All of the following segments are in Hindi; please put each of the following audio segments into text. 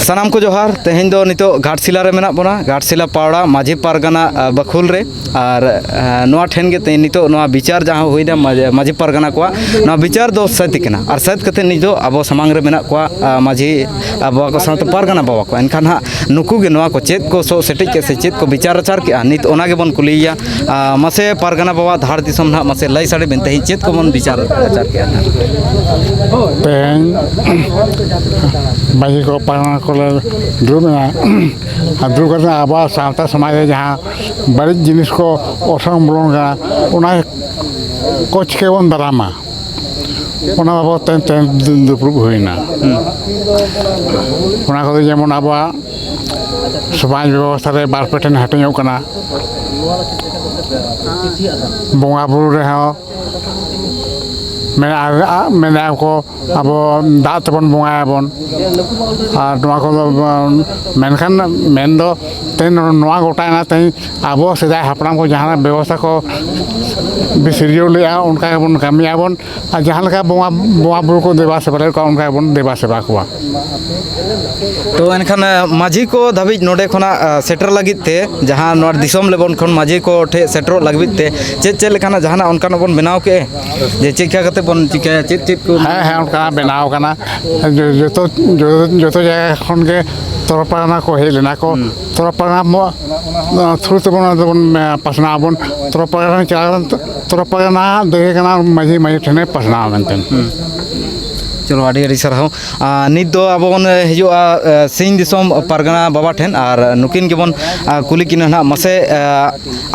सानाम को जोहार तेहें दो नितो घाटशिला रे मेना बोना घाटशिला पावड़ा माझी पारगाना बखुल रे और नोआ ठेन के तेहें नितो नोआ विचार जहाँ हुईना माझी पारगाना को नोआ विचार दो सत्य केना और सत्य कते नितो अब समांग रे मेना को माझी बाबा को साथ पारगाना बाबा को एनखान हा नुकु गे नोआ को चेत को सो सेटिक के से चेत को विचार आचार के नित ओना गे बन कुलिया मसे पारगाना बाबा धार दिसम ना मसे लई साडे बिनते ही चेत को बन विचार आचार के माझी को पारगाना को दुरुना दुर्घटना अब सावता समाज जहाँ बड़ी जिनिस को असंग बोलन का को चिकेबन दारामा बाबद तेन दुपुरुब होना जेमन अब समाज व्यवस्था रे बार पे ठेन हाटिंग बंगा बुरु मेना को अब दाग तबन बंगायाबन मेनखान मेन दो तेन गोटाना तेज अब सेदाय हापड़ाम को जहाँ व्यवस्था को सिरजव लेगा उनका बन कमियाबन और जहाँ बंगा बुरु को देवा सेवा उनका बन देवा सेवा को तो एनखान माझी को धाबी नोडे खना सेटर लगित थे जहाँ नोर दिसम लेबन खन माझी को ठे सेटर लगित थे चेत लेखाना जहाँ उनका बन बनाव के जे चिका कते बन चिका चेत को हाँ उनका बनाव कना जो जगह खन के तोरपाना को हे लेना को तोरपाना थ्रू तबन पसना बन तोरपाना चला तोरपाना देखे कना माझी माझी ठेने पसना मेनतेन चलो आड़ी साराव नित दो अब बन हिजुआ सिंह दिसम पारगाना बाबा ठेन और नुकिन के बन कुली किन ना मसे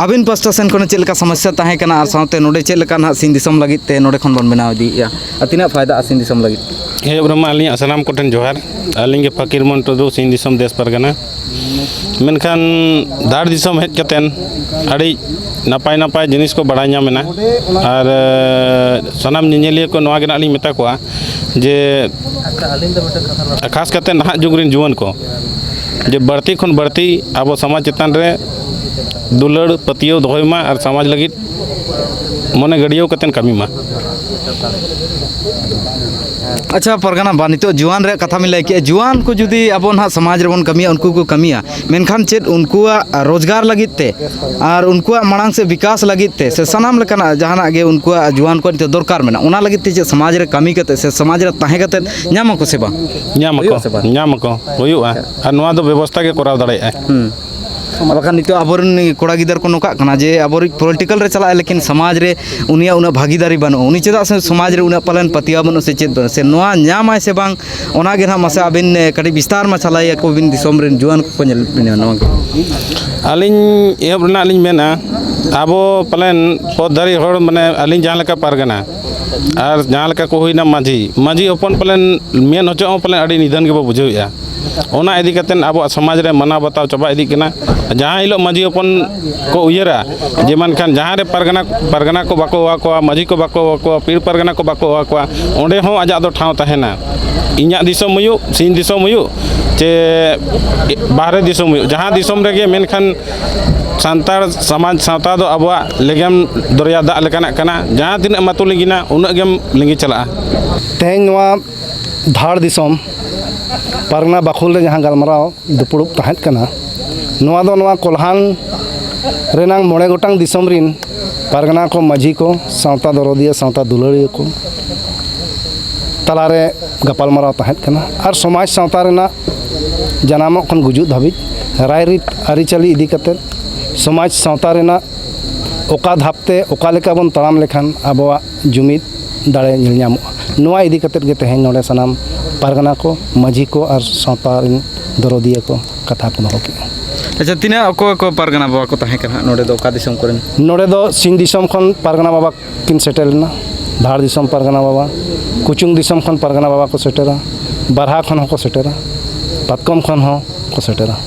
आबिन पास्टा सेन को चेलका समस्या ताहे कना और साथे नोडे चेलका ना सिंह दिसम लगित ते नोडे खन बन बनाव दिया तिना फायदा सिंह दिसम लगित हे ब्रह्मा अली असलाम कोठन जोहार अलिंगे फकीर मन टुडू सिंह दिसम देश पारगाना मेनखान दाड़ दिसम हेज कतेन अड़ी नपाय नपाय जिनिस को बड़ा नामेना और सनाम निनेलिया को नवा गेना अली मेता को जे खास करते नहा जुगरिन जुवन को जे बढ़ती खन बढ़ती अब समाज चेतन रे दुलड़ पतियो दोहमा और समाज लगित मने गड़ियो कतेन कमी मा अच्छा परगाना बा नितो जुआन रे कथा मिलाई के जुआन को जुदी अब ना समाज रे बन कमिया उनको को कमिया मेनखान चेत उनको रोजगार लगित ते और उनको मांग से विकास लगित ते से सनाम लेकाना जहाना गे उनको जुआन को दरकार मेना उना लगित ते समाज रे कमी कते से समाज रे ताहे कते न्याम को सेवा न्याम को होयुआ और नवा दो व्यवस्था के कराव दाड़े बखान नितो आबोरन कोड़ा गिदर को नोका कना जे आबोर पॉलिटिकल रे चला लेकिन समाज रे उनिया उना भागीदारी बनो उनी चेदा से समाज रे उना पालन पतिया बनो से चेत से नोआ न्यामाय से बांग ओना गे ना मसे आबिन कटी विस्तार मा चलाय को बिन दिसोम रे जुआन को नेल नोआ अलिन एहब रना अलिन मेना आबो पालन पदधारी होड़ माने अलिन जहाँ लेका पारगाना और जहाँ लेका को हुईना माझी अपन पालन मेन होचो पालन अड़ी निधन के बो बुझेया ओना इदी कतेन अब समाज रे मना बताव चबा इदी केना जहाँ हिलो माझी अपन को उयरा जेमन खान जहाँ रे पारगाना को बाको वाको माझी को बाको वाको पीर पारगाना को बाको वाको ओंडे हो आजा दो ठाव तहेना इन्या दिसम हुयु सिन दिसम हुयु चे बाहरे दिसम हुयु जहाँ दिसम रेगे मेनखान सांतार समाज सावता दो अब लेगेम दरिया दा लेकाना कना जहाँ तिना मातु लिगिना उना गेम लिंगी चला तेहें नवा धार दिसम पारगाना बाखुल रे जहाँ गलमाराव दुपुड़ुब तहत कना नवा दो नवा कोल्हान रेनांग मोड़े गोटांग दिसम रिन पारगाना को माझी को सावता दरदिया सावता दुलड़िया को तलारे गपालमाराव तहत कना और समाज सावता रेना जनामक खन गुजुद धाबी रायरित आरिचाली इदी कते समाज सावता रेना ओका धापते ओका लेका बन तड़ाम लेखान आबवा जुमिद दाड़े ᱧᱟᱢᱚᱜᱼᱟ नोआ इदी कते गे तेहें नोडे सनाम पारगाना को माझी को और सावता रिन दरदिया को कथा को दोहो के अच्छा तिना को पारगाना बाबा को ताहे कना नोडे दो का दिसम करन नोडे दो सिंह दिसम खन पारगाना बाबा किन सेटेलना धार दिसम पारगाना बाबा कुचुंग दिसम खन पारगाना बाबा को सेटेरा बारहा खन को सेटेरा पातकम खन हो को सेटेरा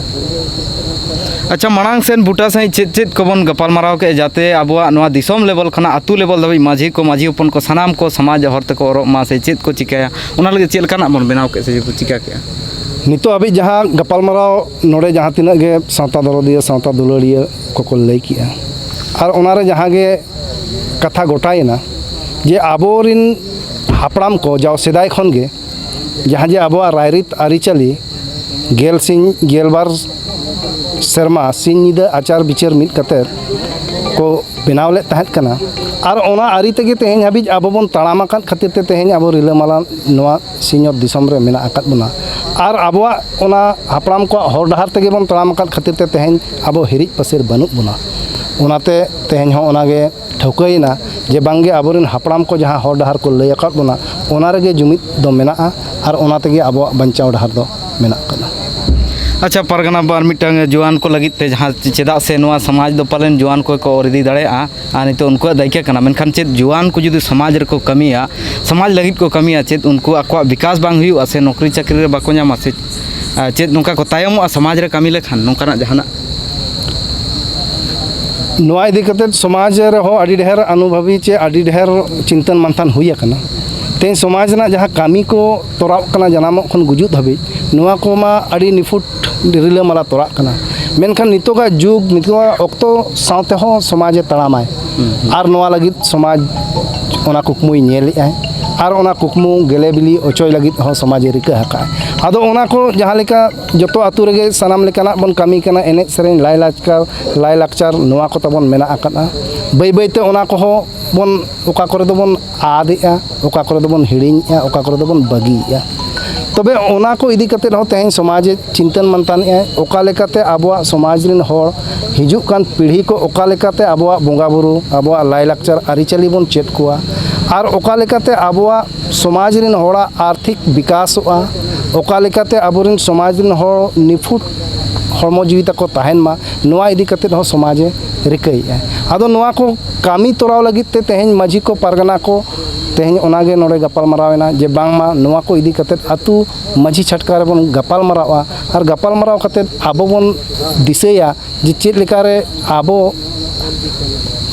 अच्छा मांग सेन बुटा सही चेत को बन गपाल माराव के जाते आबुआ नवा दिसम लेवल खना आतु लेवल दबी माझी अपन को सनाम को समाज हरते को और मा से चेत को चिकाया उना लगे चेल काना बन बनाव के से चिका के नितो अभी जहाँ गपाल माराव नोड़े जहाँ तीना गे सावता दरदिया सावता दुलड़िया को लई किया और उनारे जहाँ गे कथा गोटायना जे आबोरिन हापड़ाम को जाओ सेदाय खन गे जहाँ जे आबो रायरित आरिचाली गेल सिंह गेलबार सेरमा सिंह निदा आचार विचार मित कते को बनाव ले तहत कना और ओना आरी तेगे तेहें हाबिज आबो बन ताड़ाम आकाद खातिर ते तेहें आबो रिलामाला नोआ सिंहत दिसम रे मेना आकाद बना और आबोआ ओना हापड़ाम को हर डहार तेगे बन ताड़ाम आकाद खातिर ते तेहें आबो हिरिज पसेर बनुक बना ओनाते तेहें हो ओनागे ठौकयना जे बांगे आबोरेन हापड़ाम को जहाँ हर डहार को लय आकाद बना ओना रेगे जुमिद दो मेनाआ और ओना तेगे आबो बंचाव डहार दो मेना कना। अच्छा परगना बार मिटंग जुआन को लगित ते जहाँ चेदा से नोआ समाज दो पालन जुआन को और इदी दाड़ेआ आ नितो उनको दायित्व कना मेनखान चेद जुआन को जुदी समाज रे को कमिया समाज लगित को कमिया चेद उनको आको विकास बांग हुआ से नौकरी चाकरी रे बाको ᱧᱟᱢᱟ से चेद नोका को तायमोआ समाज रे कमी लेखान नोकाना जहाना नोआ इदी कते समाज रे हो आडी ढेर अनुभवी चे आडी ढेर चिंतन मंथन हुई कना तें समाज ना जहाँ कमी को तोराव कना जनामों खन गुजुत हबी नोआ को मा आडी निफुट रिलामाला तोरा कना मेनखान नितोगा जुग नितोगा ऑक्तो सावते हो समाज तड़ामाय और नोआ लगित समाज ओना कुकमुई नेलेआय और ओना कुकमु गेले बिली ओचोय लगित हो समाज रिका हकाय आदो ओना को जहाँ लेका जतो आतु रेगे सनाम लेकाना बन कमी कना एने सेरेन लाय लाकचार नोआ को तबन मेना आकना बै बैते ओना को हो बन ओका करे दो बन आदिया ओका करे दो बन हिड़िङा ओका करे दो बन बगिया तबे ओना को इदी कते हो तेहें समाज चिंतन मंथन ओका लेकाते आबोआ समाज रिन होर हिजुक कान पीढ़ी को ओका लेकाते आबोआ बोंगा बुरु आबोआ लाय लाकचार आरिचाली बन चेत कोआ और ओका लेकाते आबोआ समाज रिन होड़ा आर्थिक विकासोआ ओका लेकाते आबोरिन समाज रिन होड़ निफुट हरमो जीवी तको तहन मा नोआ इदी कते हो समाज रिकैया आदो नोआ को कामी तोराव लगित ते तेहें माझी को परगना को तेहें ओनागे नोड़े गपाल मरावेना जे बांगमा नोआ को इदी कते आतु माझी छटका रे बन गपाल मरावा और गपाल मराव कते आबो बन दिसेया जे चेद लेकारे आबो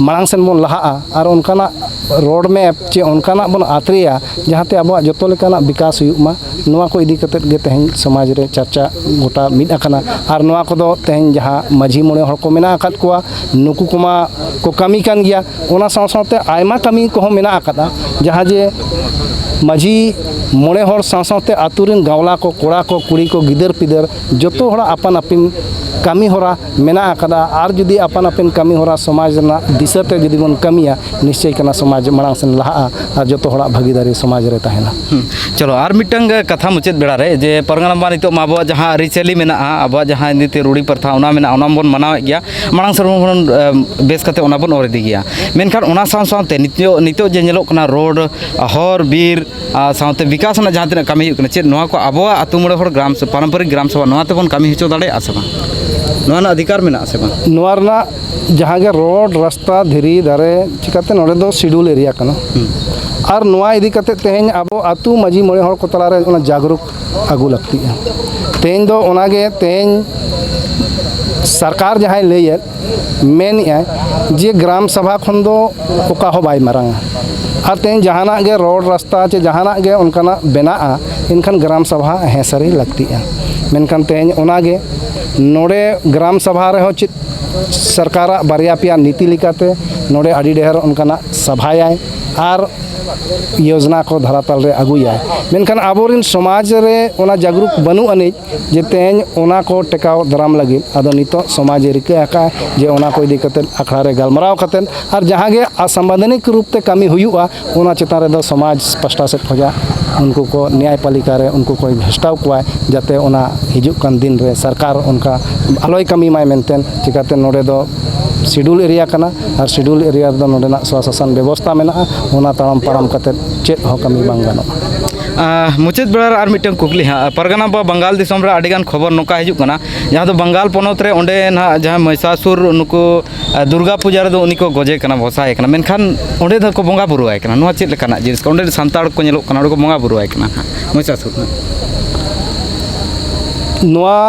मांग सेन बन लहाआ और उनकाना रोड मैप चे उनकाना बन आतरिया जहाँते आबो जतो लेकाना विकास हुयुमा नोआ को इदी कते गे तेहें समाज रे चर्चा गोटा मिद आकना और नोआ को दो तेहें जहाँ माझी मोड़े हर को मेना आकाद कोआ नुकु कोमा को कमी कान गया ओना साव सावते आयमा कमी को हो मेना आकादा जहाँ जे माझी मोड़े हर साव सावते आतुरिन गावला को कोड़ा को कुड़ी को गिदर पिदर जतो हड़ा अपन अपिन कमी होरा मेना आकादा और जुदी अपन अपन कमी होरा समाज ना दिशते जुदी बन कमिया निश्चय कना समाज मांग सेन लहा और जतो हड़ा भागीदारी समाज रे तहना। चलो और मिटंग कथा मुचाद बेड़ा रे जे परगना बा नितो आबो जहाँ अरिचाली मेना आबो जहाँ नीति रूढ़ी प्रथा ओना मेना ओना बन मनावे गया मांग सर बन बेस कते ओना बन ओरदी गया मेनखान ओना साव सावते नितो जे नेलो कना रोड हर बीर सावते विकास ना जहाँ तिना कमी हुयुग कना चेद नोआ को आबो आतु मोड़े हर ग्राम पारंपरिक ग्राम सभा नोआ तेबन कमी हिचो दाड़े आसे बा नोआ ना अधिकार मेना आसे बा नोआ रना जहाँ के रोड रास्ता धीरी दारे चिकाते नोड़े दो शेड्यूल एरिया कना और नोआ इदी कते तेहें आबो आतु माझी मोड़े हर को तलारे ओना जागरूक आगु लगती है तेहें दो ओनागे तेहें सरकार जहाँ लैय मेन जे ग्राम सभा खन दो ओका हो बाय मारांगा और तेहें जहाना गे रोड रास्ता चे जहाना गे उनकाना बेनाआ इनखान ग्राम सभा हेसरी लगती है मेनखान तेहें ओनागे नोड़े ग्राम सभा रे हो चित सरकार बारिया पिया नीति लिकाते नोड़े आड़ी ढेर उनकाना सभायाय और योजना को धरातल रे अगुयाय मेनखान आबोरिन समाज रे ओना जागरूक बनु अनिज जे तेहें ओना को टेकाव दाराम लगी आदो नितो समाज रिका का जे ओना को इदी कते अखड़ा रे गलमराव कते और जहाँ गे असंवैधानिक रूप ते कमी हुयुआ ओना चेतान रे दो समाज पष्टा से खोजा उनको को न्यायपालिका रे उनको को भेस्टाव कोआ जाते ओना हिजुक कान दिन रे सरकार उनका आलोय कमी माय मेनतेन चिकाते नोड़े दो शेड्यूल एरिया कना और शेड्यूल एरिया दो नोडेना स्वशासन व्यवस्था मेना ओना ताड़ाम पाराम कते चेद हो कमी बांग गानो मुचाद बेड़ा और मिटन कुकली हाँ परगना बा बंगाल दिसम रे आडिगान खबर नोका हिजुक कना जहाँ दो बंगाल पोनोत रे ओंडे ना जहाँ महिषासुर नुको दुर्गा पूजा रे दो उनी को गजे कना भसाय कना मेनखान ओंडे द को बोंगा बुरुआय कना नोआ चेद लेकाना जिनिस ओंडे सांताड़ को नेलो कना ओंडे को बोंगा बुरुआय कना महिषासुर नोआ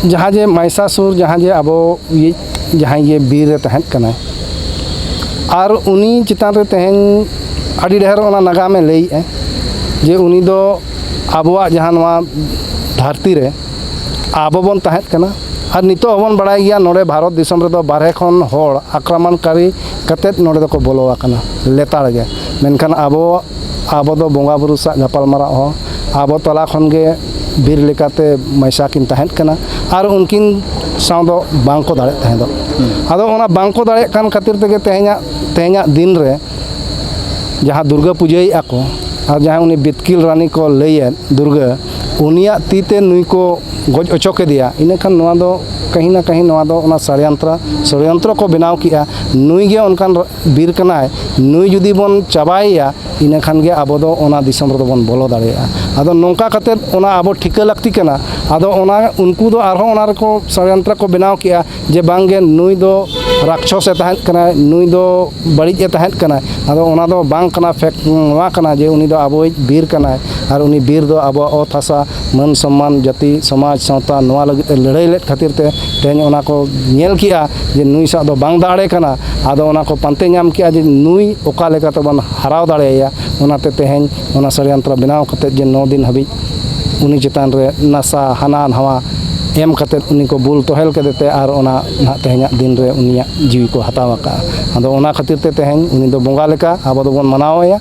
जहाँ जे महिषासुर जहाँ जे आबो ये जहाँ ये बीर तहन कना और उनी चितान रे तेहें आड़ी ढेर ओना नागा में लई जे उनी दो आबोआ जहाँ नोआ धरती रे आबो बन तहन कना और नितो हबन बड़ाई गया नोड़े भारत दिसम रे दो बारहे खन होड़ आक्रमणकारी कतेत नोड़े दो को बोलोआ कना लेताड़ गे मेनखान आबो दो बोंगा बुरु सा गपाल मारा हो आबो तला खन गे ᱵᱤᱨ ᱞᱮᱠᱟᱛᱮ ᱢᱮᱥᱟ ᱠᱤᱱ ᱛᱟᱦᱮᱸᱫ ᱠᱟᱱᱟ ᱟᱨ ᱩᱱᱠᱤᱱ ᱥᱟᱶ ᱫᱚ ᱵᱟᱝᱠᱚ ᱫᱟᱲᱮᱭᱟᱜ ᱛᱟᱦᱮᱸᱫᱚᱜ ᱟᱫᱚ ᱚᱱᱟ ᱵᱟᱝᱠᱚ ᱫᱟᱲᱮᱭᱟᱜ ᱠᱟᱱ ᱠᱷᱟᱹᱛᱤᱨ ᱛᱮᱜᱮ ᱛᱮᱦᱮᱧᱟᱜ ᱫᱤᱱ ᱨᱮ ᱡᱟᱦᱟᱸ ᱫᱩᱨᱜᱟᱹ ᱯᱩᱡᱟᱹᱭᱮᱫᱼᱟ ᱠᱚ ᱟᱨ ᱡᱟᱦᱟᱸ ᱩᱱᱤ ᱵᱤᱛᱠᱤᱞ ᱨᱟᱱᱤ ᱠᱚ ᱞᱟᱹᱭᱮᱫ ᱫᱩᱨᱜᱟᱹ ᱩᱱᱤᱭᱟᱜ ᱛᱤᱛᱮ ᱱᱩᱭ ᱠᱚ ᱜᱚᱡ ᱚᱪᱚ ᱠᱮᱫᱮᱭᱟ ᱤᱱᱟᱹᱠᱷᱟᱱ ᱱᱚᱣᱟ ᱫᱚ ᱠᱟᱹᱦᱤ ᱱᱟ ᱠᱟᱹᱦᱤ ᱱᱚᱣᱟ ᱫᱚ ᱚᱱᱟ ষᱲᱭᱚᱱᱛᱨᱚ ᱠᱚ ᱵᱮᱱᱟᱣ ᱠᱮᱜᱼᱟ ᱱᱩᱭ ᱜᱮ ᱚᱱᱠᱟᱱ ᱵᱤᱨ ᱠᱟᱱᱟᱭ ᱱᱩᱭ ᱡᱩᱫᱤ ᱵᱚᱱ ᱪᱟᱵᱟᱭᱮᱭᱟ ᱤᱱᱟᱹᱠᱷᱟᱱ ᱜᱮ ᱟᱵᱚ ᱫᱚ ᱚᱱᱟ ᱫᱤᱥᱚᱢ ᱨᱮᱫᱚ ᱵᱚᱱ ᱵᱚᱞᱚ ᱫᱟᱲᱮᱭᱟᱜᱼᱟ ᱟᱫᱚ ᱱᱚᱝᱠᱟ ᱠᱟᱛᱮᱫ ᱚᱱᱟ ᱟᱵᱚ ᱴᱷᱤᱠᱟᱹ ᱞᱟᱹᱠᱛᱤ ᱠᱟᱱᱟ ᱟᱫᱚ ᱚᱱᱟ ᱩᱱᱠᱩ ᱫᱚ ᱟᱨᱦᱚᱸ ᱚᱱᱟ ᱨᱮᱠᱚ ষᱲᱭᱚᱱᱛᱨᱚ ᱠᱚ ᱵᱮᱱᱟᱣ ᱠᱮᱜᱼᱟ ᱡᱮ ᱵᱟᱝᱜᱮ ᱱᱩᱭ ᱫᱚ ᱨᱟᱠᱷᱥᱚᱥᱮ ᱛᱟᱦᱮᱸᱫ ᱠᱟᱱᱟ ᱱᱩᱭ ᱫᱚ ᱵᱟᱹᱲᱤᱡ ᱮ ᱛᱟᱦᱮᱸᱫ ᱠᱟᱱᱟ ᱟᱫᱚ ᱚᱱᱟ ᱫᱚ ᱵᱟᱝ ᱠᱟᱱᱟ ᱱᱚᱣᱟ ᱠᱟᱱᱟ ᱡᱮ ᱩᱱᱤ ᱫᱚ ᱟᱵᱚᱭᱤᱡ ᱵᱤᱨ ᱠᱟᱱᱟᱭ ᱟᱨ ᱩᱱᱤ ᱵᱤᱨ ᱫᱚ ᱟᱵᱚᱣᱟᱜ ᱚᱛ ᱦᱟᱥᱟ ᱢᱟᱹᱱ ᱥᱚᱢᱢᱟᱱ ᱡᱟᱹᱛᱤ ᱥᱚᱢᱟᱡᱽ ᱥᱟᱶᱛᱟ ᱱᱚᱣᱟ ᱞᱟᱹᱜᱤᱫ ᱞᱟᱹᱲᱦᱟᱹᱭ ᱞᱮᱫ ᱠᱷᱟᱹᱛᱤᱨ ᱛᱮ ᱛᱮᱦᱮᱧ ᱚᱱᱟ ᱠᱚ ᱧᱮᱞ ᱠᱮᱜᱼᱟ ᱡᱮ ᱱᱩᱭ ᱥᱟᱶ ᱫᱚ ᱵᱟᱝ ᱫᱟᱲᱮ ᱠᱟᱱᱟ ᱟᱫᱚ ᱚᱱᱟ ᱠᱚ ᱯᱟᱱᱛᱮ ᱧᱟᱢ ᱠᱮᱜᱼᱟ ᱡᱮ ᱱᱩᱭ ᱚᱠᱟ ᱞᱮᱠᱟ ᱛᱮᱵᱚᱱ ᱦᱟᱨᱟᱣ ᱫᱟᱲᱮᱭᱟᱭᱟ ᱚᱱᱟᱛᱮ ᱛᱮᱦᱮᱧ ᱚᱱᱟ ষᱲᱭᱚᱱᱛᱨᱚ ᱵᱮᱱᱟᱣ ᱠᱟᱛᱮᱫ ᱡᱮ 9 ᱫᱤᱱ ᱦᱟᱹᱵᱤᱡ ᱩᱱᱤ ᱪᱮᱛᱟᱱ ᱨᱮ ᱱᱟᱥᱟ ᱦᱟᱱᱟ ᱱᱟᱣᱟ ᱮᱢ ᱠᱟᱛᱮᱫ ᱩᱱᱤ ᱠᱚ ᱵᱩᱞ ᱛᱚᱦᱮᱞ ᱠᱮᱫᱮᱛᱮ ᱟᱨ ᱚᱱᱟ ᱱᱟᱦᱟᱜ ᱛᱮᱦᱮᱧᱟᱜ ᱫᱤᱱ ᱨᱮ ᱩᱱᱤᱭᱟᱜ ᱡᱤᱣᱤ ᱠᱚ ᱦᱟᱛᱟᱣ ᱟᱠᱟᱜᱼᱟ ᱟᱫᱚ ᱚᱱᱟ ᱠᱷᱟᱹᱛᱤᱨ ᱛᱮ ᱛᱮᱦᱮᱧ ᱩᱱᱤ ᱫᱚ ᱵᱚᱸᱜᱟ ᱞᱮᱠᱟ ᱟᱵᱚ ᱫᱚᱵᱚᱱ ᱢᱟᱱᱟᱣᱮᱭᱟ